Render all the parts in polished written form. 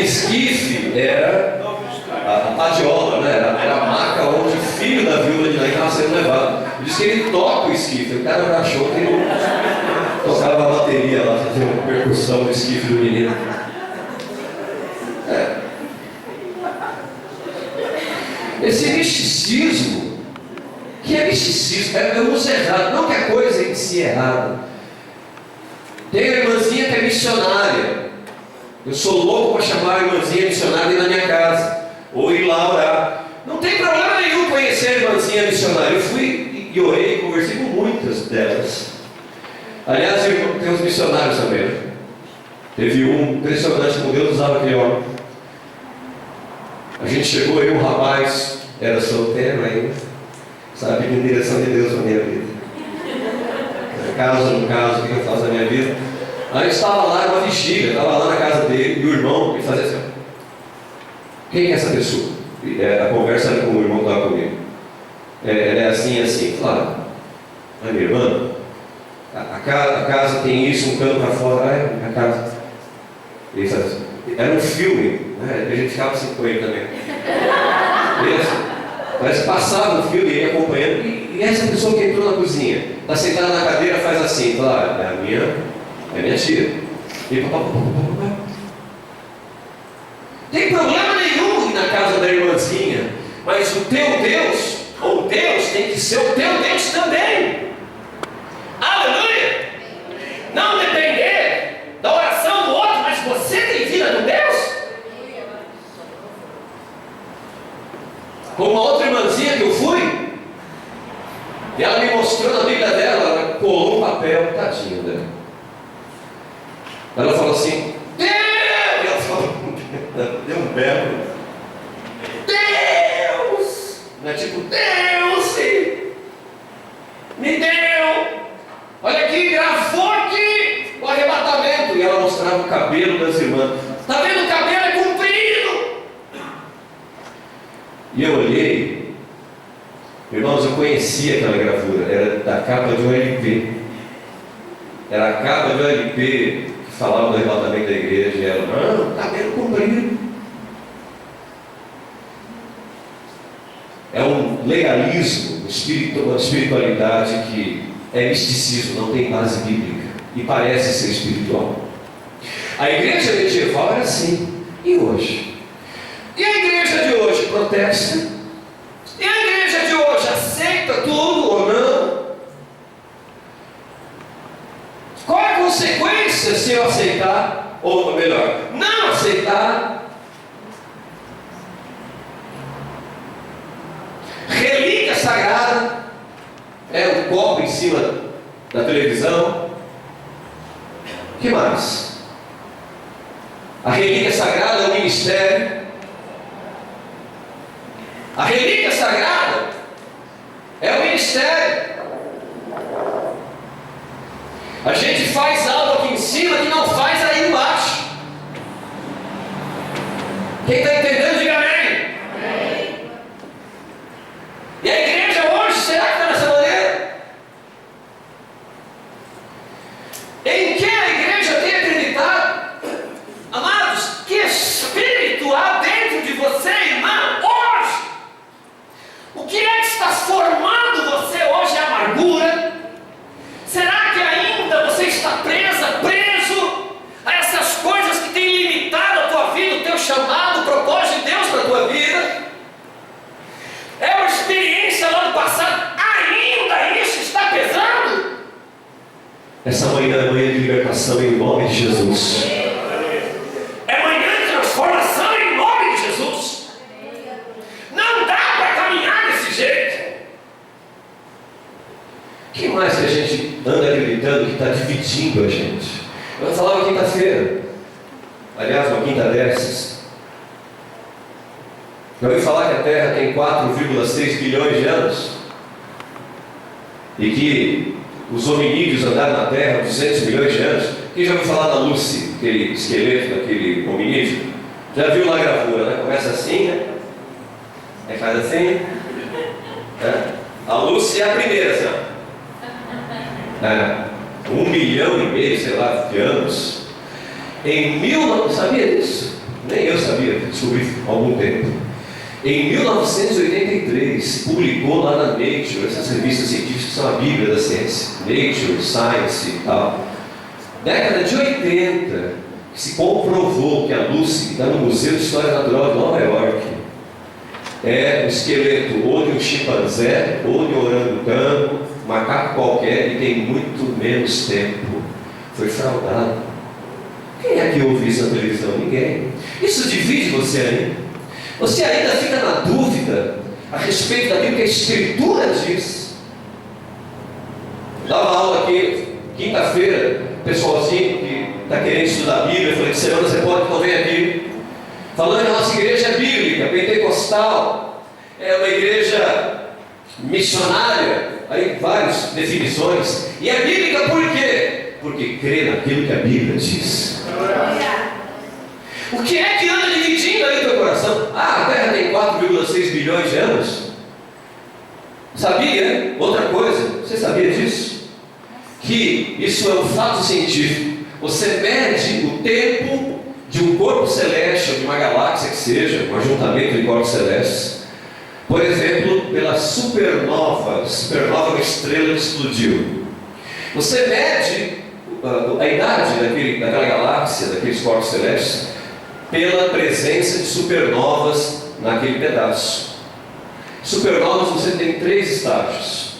Esquife era a padiola, né? Era a maca onde o filho da viúva de Naim estava sendo levado. Diz que ele toca o esquife. O cara achou que ele tocava a bateria lá, fazia uma percussão do esquife do menino. Esse misticismo, que é misticismo, é uso errado, não que a coisa em si é errada. Tem a irmãzinha que é missionária. Eu sou louco para chamar a irmãzinha missionária na minha casa, ou ir lá orar. Não tem problema nenhum conhecer a irmãzinha missionária. Eu fui e orei, conversei com muitas delas. Aliás, tem os missionários também, né? Teve um impressionante como Deus usava aquele homem. A gente chegou aí, um rapaz, era solteiro ainda, sabe, pedindo direção de Deus na minha vida. Caso, no caso, o que eu faço na minha vida? Aí eu estava lá numa vigília, estava lá na casa dele, e o irmão, ele fazia assim: quem é essa pessoa? A conversa era com o irmão que estava comigo. Ela é assim, assim. Claro, a minha irmã, a casa tem isso, um cano para fora, a casa. Ele fazia assim. Era um filme, né? A gente ficava assim com ele também. Parece que passava o filme e ia acompanhando. E essa pessoa que entrou na cozinha, está sentada na cadeira, faz assim, fala: é a minha tia. E tem problema nenhum ir na casa da irmãzinha, mas o teu Deus, ou Deus, tem que ser o teu Deus também. Aleluia! Não depender da oração do outro, mas você tem vida com Deus. Com uma outra irmãzinha que eu fui, e ela me mostrou na Bíblia dela, ela colou um papel, tadinho dela. Ela falou assim: Deus! E ela falou, deu um berro. Deus! Não é tipo, Deus! Me deu! Olha aqui, gravou aqui o arrebatamento. E ela mostrava o cabelo das irmãs. Está vendo? O cabelo é comprido. E eu olhei, irmãos, eu conhecia aquela gravura, era da capa de um LP. Era a capa do LP que falava do arrebatamento da igreja. E ela, cabelo comprido. É um legalismo, uma espiritualidade que é misticismo, não tem base bíblica e parece ser espiritual. A igreja medieval era assim. E hoje? E a igreja de hoje protesta? E a igreja de hoje aceita tudo ou não? Qual é a consequência se eu aceitar, ou melhor, não aceitar? Relíquia sagrada é um copo em cima da televisão. O que mais? A relíquia sagrada é o ministério. A relíquia sagrada é o ministério. A gente faz algo aqui em cima que não faz aí embaixo. Quem está entendendo, diga amém. E a igreja hoje, será que está dessa maneira? Em que a igreja tem acreditado? Amados, que espírito há dentro de você, irmão, hoje? O que é que está formando você hoje? A amargura? Será que ainda você está preso a essas coisas que têm limitado a tua vida, o teu chamado, o propósito de Deus para a tua vida? É uma experiência lá do passado, ainda isso está pesando? Essa manhã é manhã de libertação em nome de Jesus. É manhã de transformação em nome de Jesus. Não dá para caminhar desse jeito. O que mais que a gente anda acreditando que está dividindo a gente? Eu falava quinta-feira, aliás, uma quinta dessas. Eu ouvi falar que a Terra tem 4,6 bilhões de anos e que os hominídeos andaram na Terra há 200 milhões de anos. Quem já ouviu falar da Lucy, aquele esqueleto daquele hominídeo? Já viu lá a gravura, né? Começa assim, né? Aí faz assim. Né? A Lucy é a primeira, assim, ó. 1,5 milhão, sei lá, de anos. Sabia disso? Nem eu sabia, descobri há algum tempo. Em 1983, publicou lá na Nature, essas revistas científicas que são a Bíblia da ciência, Nature, Science e tal. Década de 80, que se comprovou que a Lucy, que está no Museu de História Natural de Nova York, é o esqueleto ou de um chimpanzé, ou de um orangotango, macaco qualquer, e tem muito menos tempo. Foi fraudado. Quem é que ouve isso na televisão? Ninguém. Isso divide você ainda. Você ainda fica na dúvida a respeito daquilo que a Escritura diz. Eu dava aula aqui, quinta-feira, pessoalzinho que está querendo estudar a Bíblia, eu falei, de semana você pode, então vem aqui. Falando que a nossa igreja é bíblica, pentecostal, é uma igreja missionária, aí várias definições. E é bíblica por quê? Porque crê naquilo que a Bíblia diz. O que é que anda dividindo aí no teu coração? Ah, a Terra tem 4,6 bilhões de anos. Sabia? Outra coisa, você sabia disso? Que isso é um fato científico. Você mede o tempo de um corpo celeste, ou de uma galáxia que seja, um ajuntamento de corpos celestes, por exemplo, pela supernova. Supernova é uma estrela que explodiu. Você mede a idade daquela galáxia, daqueles corpos celestes, pela presença de supernovas naquele pedaço. Supernovas você tem 3 estágios.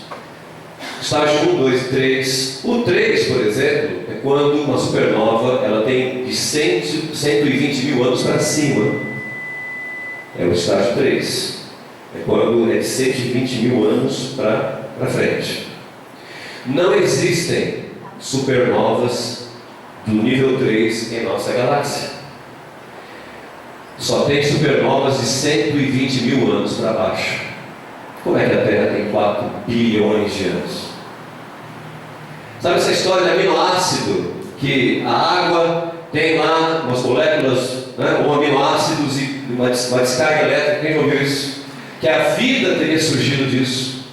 Estágio 1, 2 e 3. O 3, por exemplo, é quando uma supernova ela tem de 120 mil anos para cima. É o estágio 3. É quando é de 120 mil anos para frente. Não existem supernovas do nível 3 em nossa galáxia. Só tem supernovas de 120 mil anos para baixo. Como é que a Terra tem 4 bilhões de anos? Sabe essa história de aminoácido? Que a água tem lá umas moléculas, né, ou aminoácidos e uma descarga elétrica. Quem já ouviu isso? Que a vida teria surgido disso.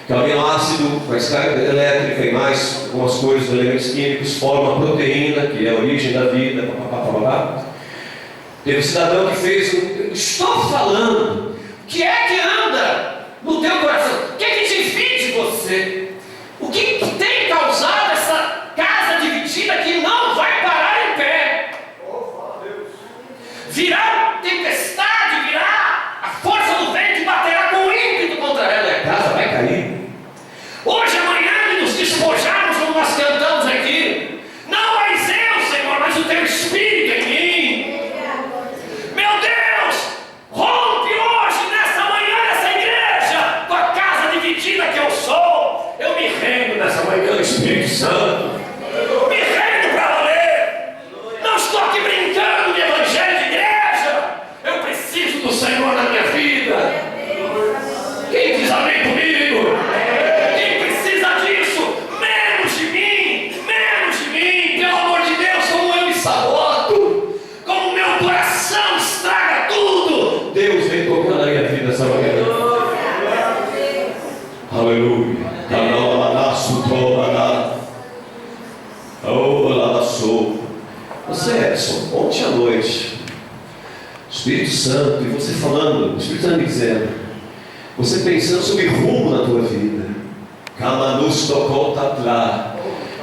Que o aminoácido, com a descarga elétrica e mais algumas coisas, elementos químicos, forma a proteína, que é a origem da vida. Teve um cidadão que fez estou falando, o que é que anda no teu coração? O que é que divide você? O que tem causado essa casa dividida que não vai parar em pé? Virá tempestade, virá a força do vento e baterá com ímpeto contra ela e a casa vai cair. Hoje, amanhã, nos despojarmos como nós cantamos aqui. Não mais eu, Senhor, mas o teu Espírito em mim. Meu Deus, rompe hoje, nessa manhã, nessa igreja, com a casa dividida que eu sou. Eu me rendo nessa manhã, Espírito Santo. Me rendo para valer. Não estou aqui brincando de evangelho de igreja. Eu preciso do Senhor na minha vida. Quem diz amém comigo? Quem precisa disso? Menos de mim, pelo amor de Deus, como eu me saboto, como meu coração estraga tudo. Deus vem tocando a minha vida essa manhã. Aleluia. Você, Edson, ontem à noite, o Espírito Santo, e você falando, o Espírito Santo me dizendo, você pensando sobre rumo na tua vida,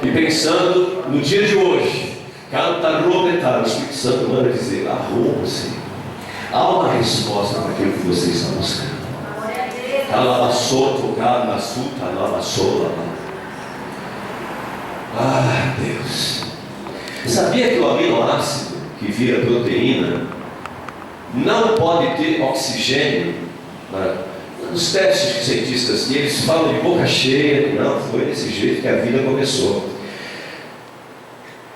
e pensando no dia de hoje, o Espírito Santo manda dizer, arrume-se, há uma resposta para aquilo que você está buscando. Ah, Deus. Sabia que o aminoácido que vira proteína não pode ter oxigênio? Nos testes que cientistas, eles falam de boca cheia, não, foi desse jeito que a vida começou.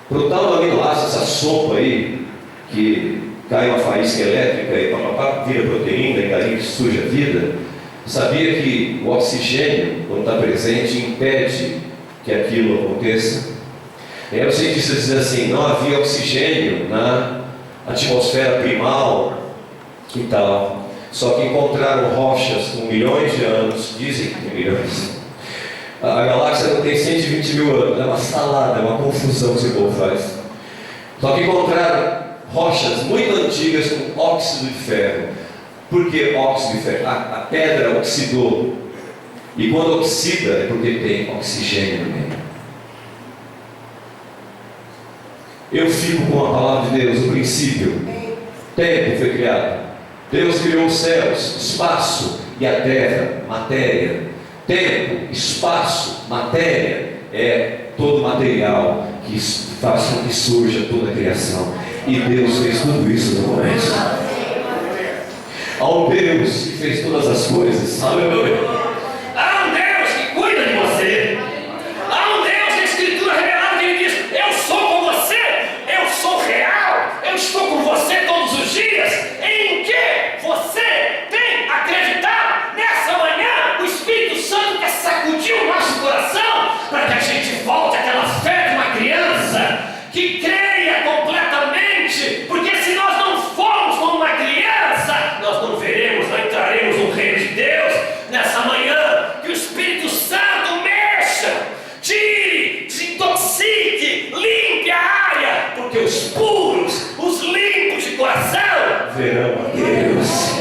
Pro tal do aminoácido, essa sopa aí, que cai uma faísca elétrica e vira proteína e daí surge a vida. Sabia que o oxigênio, quando está presente, impede que aquilo aconteça? E aí os cientistas dizem assim, não havia oxigênio na atmosfera primal e tal. Só que encontraram rochas com milhões de anos, dizem que tem milhões. A galáxia não tem 120 mil anos, é uma salada, é uma confusão que esse povo faz. Só que encontraram rochas muito antigas com óxido de ferro. Por que óxido de ferro? A pedra oxidou. E quando oxida é porque tem oxigênio no meio. Eu fico com a palavra de Deus, o princípio. Tempo foi criado. Deus criou os céus, espaço e a terra, matéria. Tempo, espaço, matéria é todo material que faz com que surja toda a criação. E Deus fez tudo isso no começo. Ao Deus que fez todas as coisas. Aleluia. Há um Deus que cuida de você. Há um Deus na Escritura revelada que ele diz: eu sou com você, eu sou real, eu estou com você todos os dias. Em que você tem acreditado? Nessa manhã, o Espírito Santo quer sacudir o nosso coração para que a gente volte àquela fé de uma criança que creia completamente, porque se nós não formos como uma criança, nós não veremos, não entraremos no reino de Deus. Nessa manhã, que o Espírito Santo mexa, tire, desintoxique, limpe a área, porque os puros, os limpos de coração, Verão a Deus.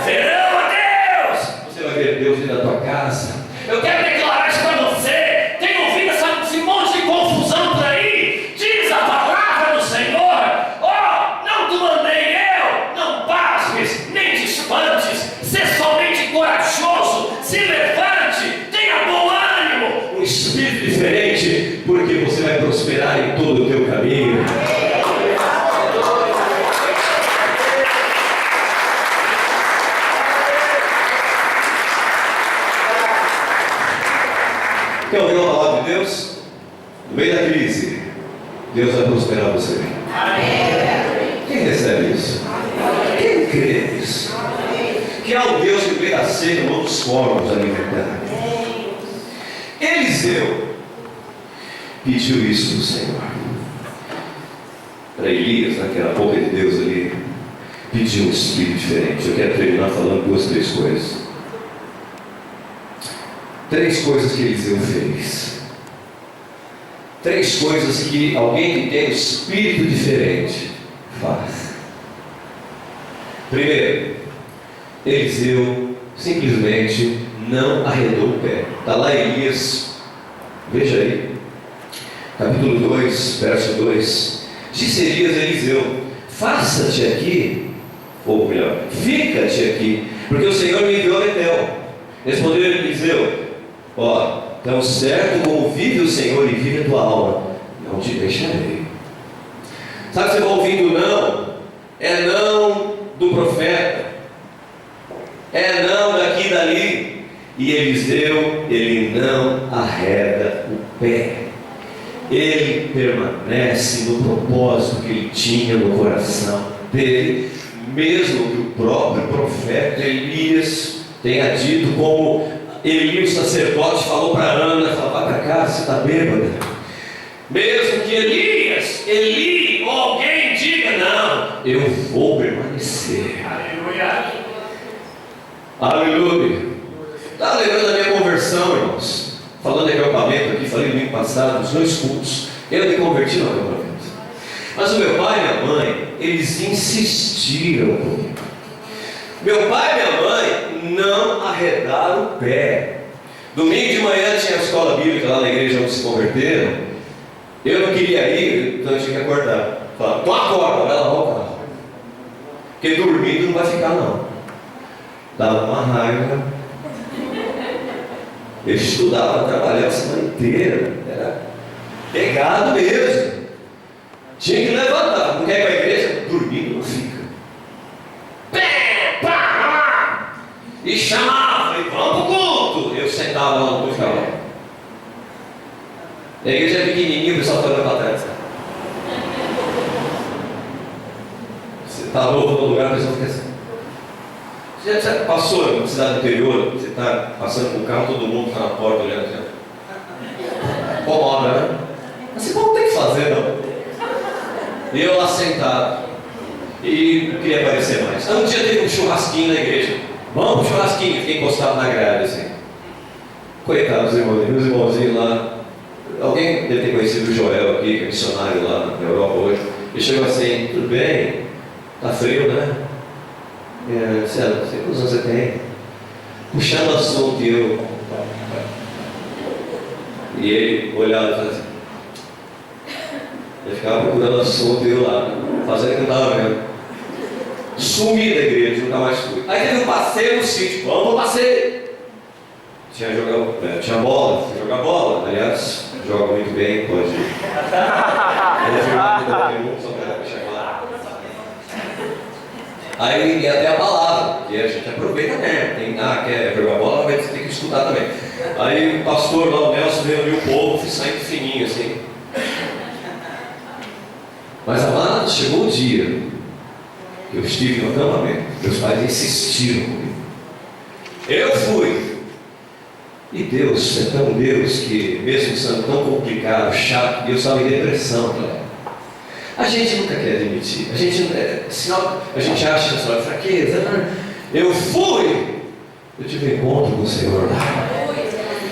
verão a Deus. Você vai ver Deus dentro da tua casa. Eu quero declarar isso para você. Tem ouvido esse monte de confusão por aí? Diz a palavra do Senhor: ó, não te mandei eu, não pasmes, nem te espantes, sê somente corajoso, se levante, tenha bom ânimo. Um espírito diferente, porque você vai prosperar em todo o teu caminho. Quer ouvir a palavra de Deus? No meio da crise, Deus vai prosperar você. Quem recebe isso? Quem crê nisso? Que há um Deus que no meio da seca não nos corpos alimentar. Eliseu pediu isso do Senhor. Para Elias, naquela boca de Deus ali, pediu um espírito diferente. Eu quero terminar falando três coisas. Três coisas que Eliseu fez. Três coisas que alguém que tem um espírito diferente faz. Primeiro, Eliseu simplesmente não arredou o pé. Está lá Elias, veja aí, capítulo 2, verso 2. Disse Elias a Eliseu: faça-te aqui, ou melhor, fica-te aqui, porque o Senhor me enviou a Betel. Respondeu Eliseu: ó, tão certo como vive o Senhor e vive a tua alma, não te deixarei. Sabe, você vai ouvindo não? É não do profeta, é não daqui e dali. E Eliseu, ele não arreda o pé. Ele permanece no propósito que ele tinha no coração dele, mesmo que o próprio profeta Elias tenha dito, como Eli, o sacerdote, falou para Ana: vai para casa, você está bêbada. Mesmo que Eli ou alguém diga: não, eu vou permanecer. Aleluia. Aleluia. Está lembrando da minha conversão, irmãos? Falando de acampamento aqui, falei no domingo passado, nos 2 cultos. Eu me converti no acampamento. Mas o meu pai e minha mãe, eles insistiram comigo. Meu pai e minha mãe não arredaram o pé. Domingo de manhã tinha a escola bíblica lá na igreja onde se converteram. Eu não queria ir, então eu tinha que acordar. Falava: então acorda, vai lavar o carro. Porque dormindo não vai ficar não. Dava uma raiva. Eu estudava, trabalhava a semana inteira. Era pegado mesmo. Tinha que levantar. Não quer ir para a igreja? Dormindo não fica. E chamava, falei: vamos pro culto. Eu sentava lá no culto e ficava lá. A igreja é pequenininha, o pessoal está olhando para trás. Você está novo no lugar, a pessoa fica assim. Você já passou em uma cidade interior, você está passando com o carro, todo mundo está na porta olhando assim. Incomoda, né? Assim, como tem que fazer, não? E eu lá sentado. E não queria aparecer mais. Um dia teve um churrasquinho na igreja. Vamos pro churrasquinho, fiquei encostado na grade assim. Coitados dos irmãozinhos, meus irmãozinhos lá. Alguém deve ter conhecido o Joel aqui, que é missionário lá na Europa hoje. Ele chegou assim, tudo bem? Tá frio, né? Eu disse, não sei quantos anos você tem. Puxando o assunto e ele olhava e falava assim. Ele ficava procurando assunto e eu lá, fazendo o que eu estava vendo. Sumi da igreja, nunca mais fui. Aí teve um passeio no sítio, vamos pro passeio. Tinha bola, fui jogar bola. Aliás, joga muito bem, pode ir. Só para deixar claro. Aí ia até a palavra, que a gente aproveita mesmo. Quer jogar bola, vai ter que estudar também. Aí o pastor lá, o Nelson, reuniu o povo, fui saindo fininho assim. Mas amado, chegou o dia que eu estive no acampamento. Meus pais insistiram comigo. Eu fui. E Deus é tão Deus que, mesmo sendo tão complicado, chato, Deus estava em depressão, galera. A gente nunca quer admitir. A gente acha que é fraqueza. Eu fui. Eu tive um encontro com o Senhor lá.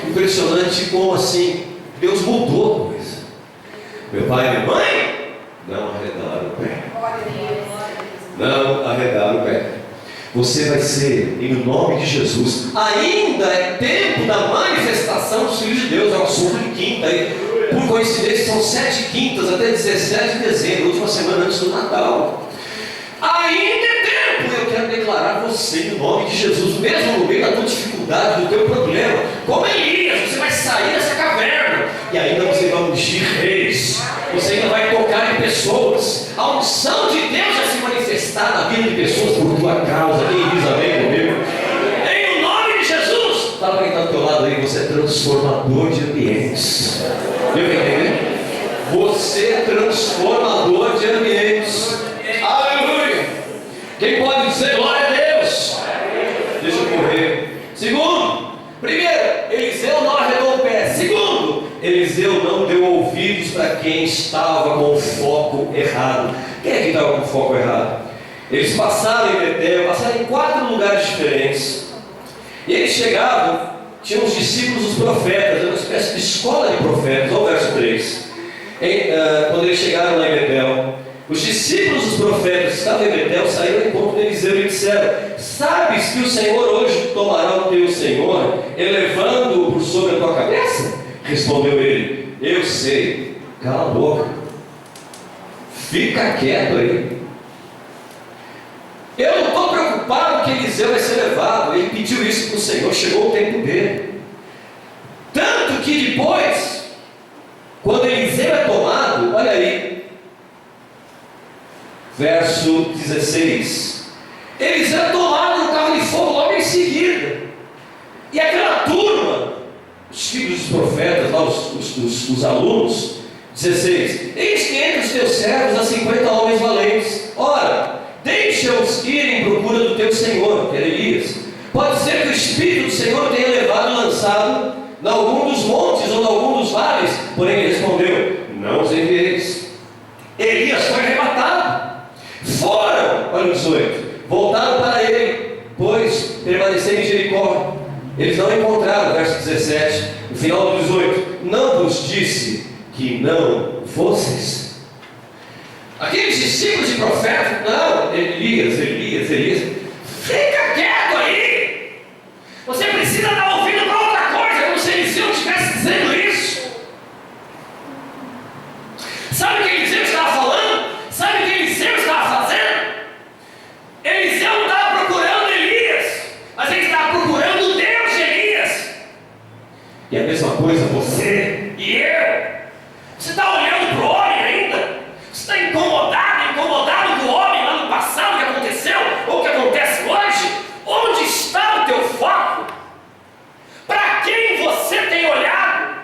Impressionante como assim Deus mudou a coisa. Meu pai e minha mãe não arredaram o pé. Não arredaram o pé. Você vai ser, em nome de Jesus. Ainda é tempo da manifestação dos filhos de Deus. É um assunto de quinta. Por coincidência, são 7 quintas até 17 de dezembro, última semana antes do Natal. Ainda é tempo. Eu quero declarar você, em nome de Jesus, mesmo no meio da tua dificuldade, do teu problema, como Elias, você vai sair dessa caverna. E ainda você vai ungir reis. Você ainda vai tocar em pessoas. A unção de Deus vai se manifestar na vida de pessoas por tua causa. Quem diz amém comigo? Em nome de Jesus. Fala para quem está do teu lado aí, você é transformador de ambientes. Deu para entender? Você é transformador de ambientes. Aleluia. Quem pode dizer glória a Deus? Deixa eu correr. Segundo, primeiro, Eliseu não arredou o pé. Segundo, Eliseu não deu ouvidos para quem estava com o foco errado. Quem é que estava com o foco errado? Eles passaram em Betel, passaram em 4 lugares diferentes. E eles chegavam, tinham os discípulos dos profetas, uma espécie de escola de profetas. Olha o verso 3. Quando eles chegaram lá em Betel, os discípulos dos profetas que estavam em Betel saíram ao encontro de Eliseu e disseram: sabes que o Senhor hoje tomará o teu Senhor, elevando-o por sobre a tua cabeça? Respondeu ele: eu sei. Cala a boca, fica quieto aí. Eu não estou preocupado que Eliseu vai ser levado. Ele pediu isso para o Senhor, chegou o tempo dele. Tanto que depois, quando Eliseu é tomado, olha aí, verso 16, Eliseu é tomado no carro de fogo logo em seguida. E aquela turma, os filhos dos profetas, lá, os alunos, 16, eis que entre os teus servos há 50 homens valentes. Ora, deixa-os ir em procura do teu Senhor, que era Elias. Pode ser que o Espírito do Senhor tenha levado e lançado em algum dos montes ou em algum dos vales. Porém ele respondeu: não os envieis. Elias foi arrebatado. Foram, olha o 18, voltaram para ele, pois permaneceram em Jericó. Eles não encontraram, verso 17, no final do 18, não vos disse que não fosseis? Aqueles discípulos de profeta, não, Elias, fica quieto aí. Você precisa dar ouvido para outra coisa, como se Eliseu estivesse dizendo isso. Sabe o que Eliseu estava falando? Sabe o que Eliseu estava fazendo? Eliseu não estava procurando Elias, mas ele estava procurando o Deus de Elias. E a mesma coisa você e eu. Você está olhando para o homem ainda? Você está incomodado com o homem lá no passado, que aconteceu, ou que acontece hoje? Onde está o teu foco? Para quem você tem olhado?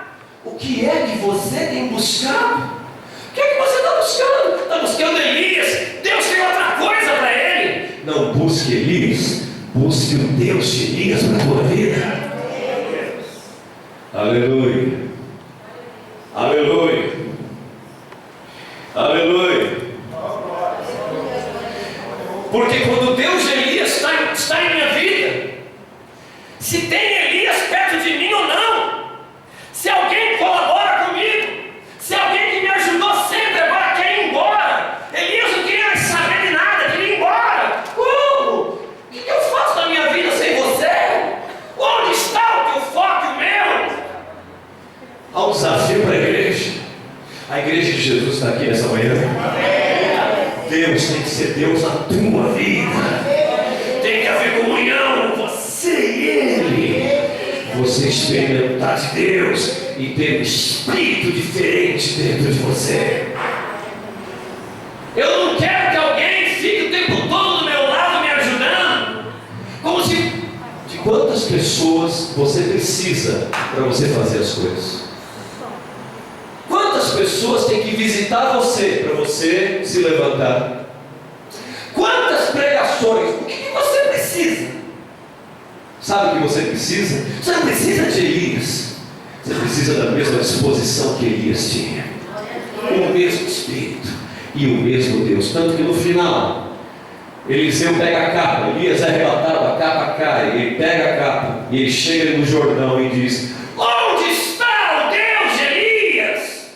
O que é que você tem buscado? O que é que você está buscando? Está buscando Elias? Deus tem outra coisa para ele. Não busque Elias, busque o Deus de Elias para a tua vida. Aleluia. Aleluia. Aleluia. Porque quando Deus de Elias está em minha vida, se tem Elias perto de mim ou não, se alguém colabora comigo, se alguém que me ajudou sempre agora quer ir embora, Deus tem que ser Deus na tua vida. Tem que haver comunhão, você e Ele. Você experimentar de Deus e ter um espírito diferente dentro de você. Eu não quero que alguém fique o tempo todo do meu lado me ajudando, como se... De quantas pessoas você precisa para você fazer as coisas? Quantas pessoas têm que visitar você para você se levantar? Quantas pregações? O que você precisa? Sabe o que você precisa? Você não precisa de Elias. Você precisa da mesma disposição que Elias tinha. O mesmo Espírito e o mesmo Deus. Tanto que no final, Eliseu pega a capa, Elias é arrebatado, a capa cai, ele pega a capa e ele chega no Jordão e diz: onde está o Deus de Elias?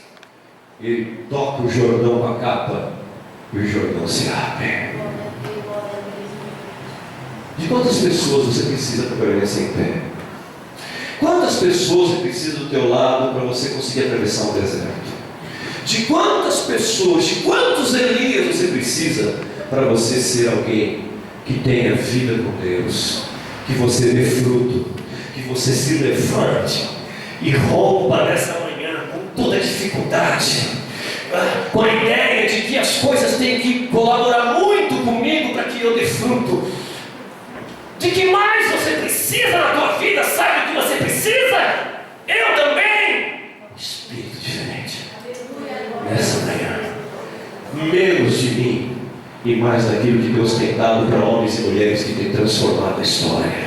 Ele toca o Jordão com a capa e o Jordão se abre. De quantas pessoas você precisa para permanecer em pé? Quantas pessoas você precisa do teu lado para você conseguir atravessar um deserto? De quantas pessoas, de quantos Elias você precisa para você ser alguém que tenha vida com Deus, que você dê fruto, que você se levante e rompa nessa manhã com toda dificuldade, com a ideia de que as coisas têm que colaborar muito comigo para que eu dê fruto? De que mais você precisa na tua vida? Sabe o que você precisa? Eu também. Espírito diferente. Nessa manhã, menos de mim e mais daquilo que Deus tem dado para homens e mulheres que têm transformado a história.